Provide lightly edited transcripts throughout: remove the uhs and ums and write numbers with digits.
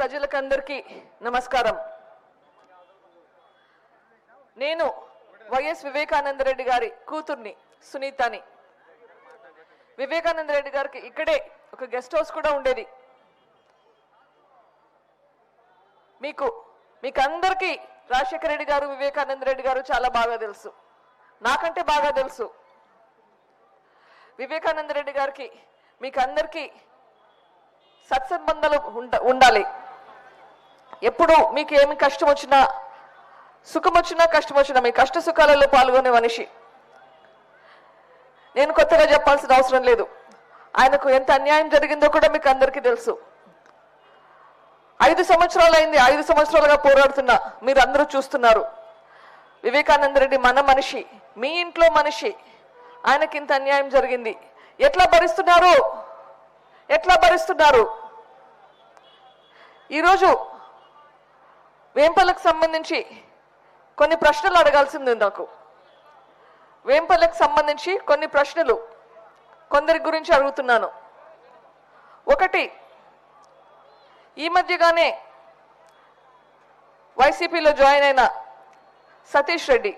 ప్రజలకందరికీ నమస్కారం. నేను వైఎస్ వివేకానంద రెడ్డి గారి కూతుర్ని సునీతని. వివేకానంద రెడ్డి గారికి ఇక్కడే ఒక గెస్ట్ హౌస్ కూడా ఉండేది. మీకందరికీ రాజశేఖర రెడ్డి గారు, వివేకానంద రెడ్డి గారు చాలా బాగా తెలుసు, నాకంటే బాగా తెలుసు. వివేకానంద రెడ్డి గారికి మీకందరికీ సత్సంబంధాలు ఉండాలి. ఎప్పుడు మీకు ఏమి కష్టం వచ్చినా, సుఖం వచ్చినా, కష్టం వచ్చినా మీ కష్ట సుఖాలలో పాల్గొనే మనిషి. నేను కొత్తగా చెప్పాల్సిన అవసరం లేదు. ఆయనకు ఎంత అన్యాయం జరిగిందో కూడా మీకు అందరికీ తెలుసు. 5 సంవత్సరాలు అయింది, 5 సంవత్సరాలుగా పోరాడుతున్నా మీరు అందరూ చూస్తున్నారు. వివేకానంద రెడ్డి మన మనిషి, మీ ఇంట్లో మనిషి. ఆయనకి ఇంత అన్యాయం జరిగింది. ఎట్లా భరిస్తున్నారు? ఈరోజు వేంపల్లికి సంబంధించి కొన్ని ప్రశ్నలు అడగాల్సింది నాకు. వేంపల్లికి సంబంధించి కొన్ని ప్రశ్నలు కొందరి గురించి అడుగుతున్నాను. ఒకటి, ఈ మధ్యగానే వైసీపీలో జాయిన్ అయిన సతీష్ రెడ్డి,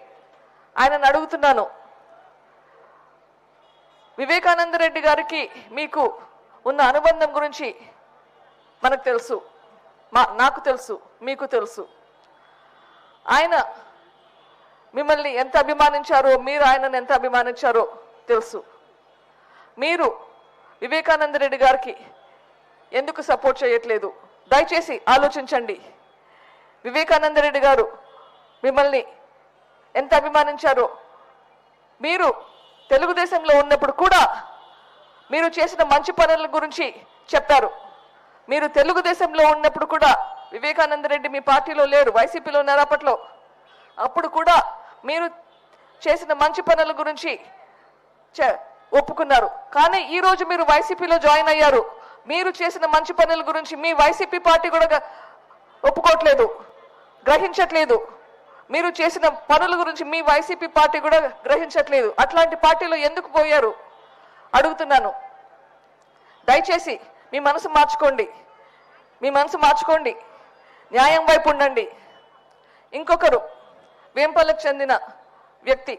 ఆయనను అడుగుతున్నాను. వివేకానంద రెడ్డి గారికి మీకు ఉన్న అనుబంధం గురించి మనకు తెలుసు, నాకు తెలుసు, మీకు తెలుసు. ఆయన మిమ్మల్ని ఎంత అభిమానించారో, మీరు ఆయనను ఎంత అభిమానించారో తెలుసు. మీరు వివేకానంద రెడ్డి గారికి ఎందుకు సపోర్ట్ చేయట్లేదు? దయచేసి ఆలోచించండి. వివేకానంద రెడ్డి గారు మిమ్మల్ని ఎంత అభిమానించారో, మీరు తెలుగుదేశంలో ఉన్నప్పుడు కూడా మీరు చేసిన మంచి పనుల గురించి చెప్పారు. మీరు తెలుగుదేశంలో ఉన్నప్పుడు కూడా, వివేకానంద రెడ్డి మీ పార్టీలో లేరు, వైసీపీలో ఉన్నారు అప్పట్లో, అప్పుడు కూడా మీరు చేసిన మంచి పనుల గురించి ఒప్పుకున్నారు. కానీ ఈరోజు మీరు వైసీపీలో జాయిన్ అయ్యారు, మీరు చేసిన మంచి పనుల గురించి మీ వైసీపీ పార్టీ కూడా ఒప్పుకోవట్లేదు, గ్రహించట్లేదు. మీరు చేసిన పనుల గురించి మీ వైసీపీ పార్టీ కూడా గ్రహించట్లేదు. అట్లాంటి పార్టీలో ఎందుకు పోయారు అడుగుతున్నాను. దయచేసి మీ మనసు మార్చుకోండి, న్యాయం వైపు ఉండండి. ఇంకొకరు, వేంపల్లికి చెందిన వ్యక్తి,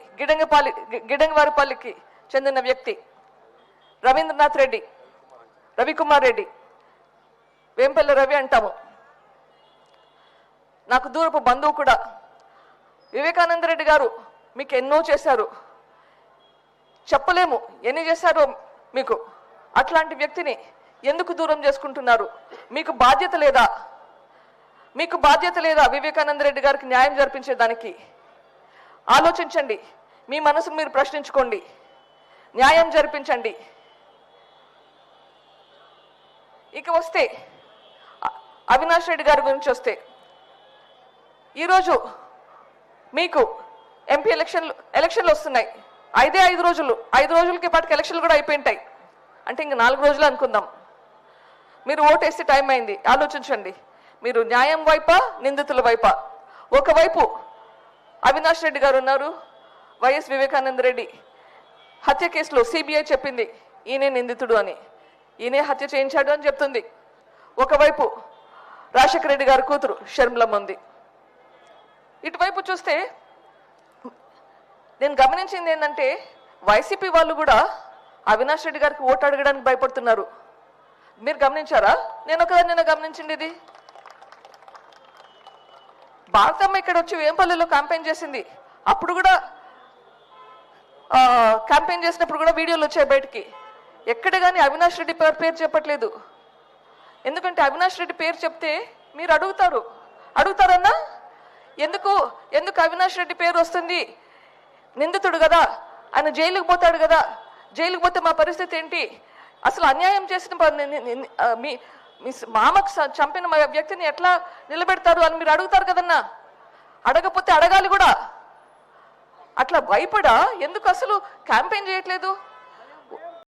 గిడంగవారిపల్లికి చెందిన వ్యక్తి రవీంద్రనాథ్ రెడ్డి, రవికుమార్ రెడ్డి, వేంపల్లి రవి అంటాము. నాకు దూరపు బంధువు కూడా. వివేకానంద రెడ్డి గారు మీకు ఎన్నో చేశారు, చెప్పలేము ఎన్ని చేశారో మీకు. అట్లాంటి వ్యక్తిని ఎందుకు దూరం చేసుకుంటున్నారు? మీకు బాధ్యత లేదా వివేకానంద రెడ్డి గారికి న్యాయం జరిపించేదానికి? ఆలోచించండి, మీ మనసును మీరు ప్రశ్నించుకోండి, న్యాయం జరిపించండి. ఇక వస్తే అవినాష్ రెడ్డి గారి గురించి వస్తే, ఈరోజు మీకు ఎంపీ ఎలక్షన్లు వస్తున్నాయి. 5 రోజులకి పాటికి ఎలక్షన్లు కూడా అయిపోయింటాయి. అంటే ఇంక 4 రోజులు అనుకుందాం. మీరు ఓటేస్తే టైం అయింది. ఆలోచించండి, మీరు న్యాయం వైపా, నిందితుల వైపా? ఒకవైపు అవినాష్ రెడ్డి గారు ఉన్నారు. వైఎస్ వివేకానంద రెడ్డి హత్య కేసులో సిబిఐ చెప్పింది ఈయనే నిందితుడు అని, ఈయనే హత్య చేయించాడు అని చెప్తుంది. ఒకవైపు రాజశేఖర రెడ్డి గారి కూతురు షర్మిలమ్మ ఉంది. ఇటువైపు చూస్తే నేను గమనించింది ఏంటంటే, వైసీపీ వాళ్ళు కూడా అవినాష్ రెడ్డి గారికి ఓటు అడగడానికి భయపడుతున్నారు. మీరు గమనించారా? నేను ఒకదాన్ని గమనించింది. ఇది భారతమ్మ ఇక్కడ వచ్చి వేంపల్లిలో క్యాంపెయిన్ చేసింది. అప్పుడు కూడా క్యాంపెయిన్ చేసినప్పుడు కూడా వీడియోలు వచ్చాయి బయటికి. ఎక్కడ కానీ అవినాష్ రెడ్డి పేరు చెప్పట్లేదు. ఎందుకంటే అవినాష్ రెడ్డి పేరు చెప్తే మీరు అడుగుతారన్నా, ఎందుకు అవినాష్ రెడ్డి పేరు వస్తుంది? నిందితుడు కదా, ఆయన జైలుకు పోతాడు కదా, జైలుకు పోతే మా పరిస్థితి ఏంటి? అసలు అన్యాయం చేసిన మీ మామకు చంపిన వ్యక్తిని ఎట్లా నిలబెడతారు అని మీరు అడుగుతారు కదన్నా. అడగపోతే అడగాలి కూడా. అట్లా భయపడా ఎందుకు అసలు క్యాంపెయిన్ చేయట్లేదు?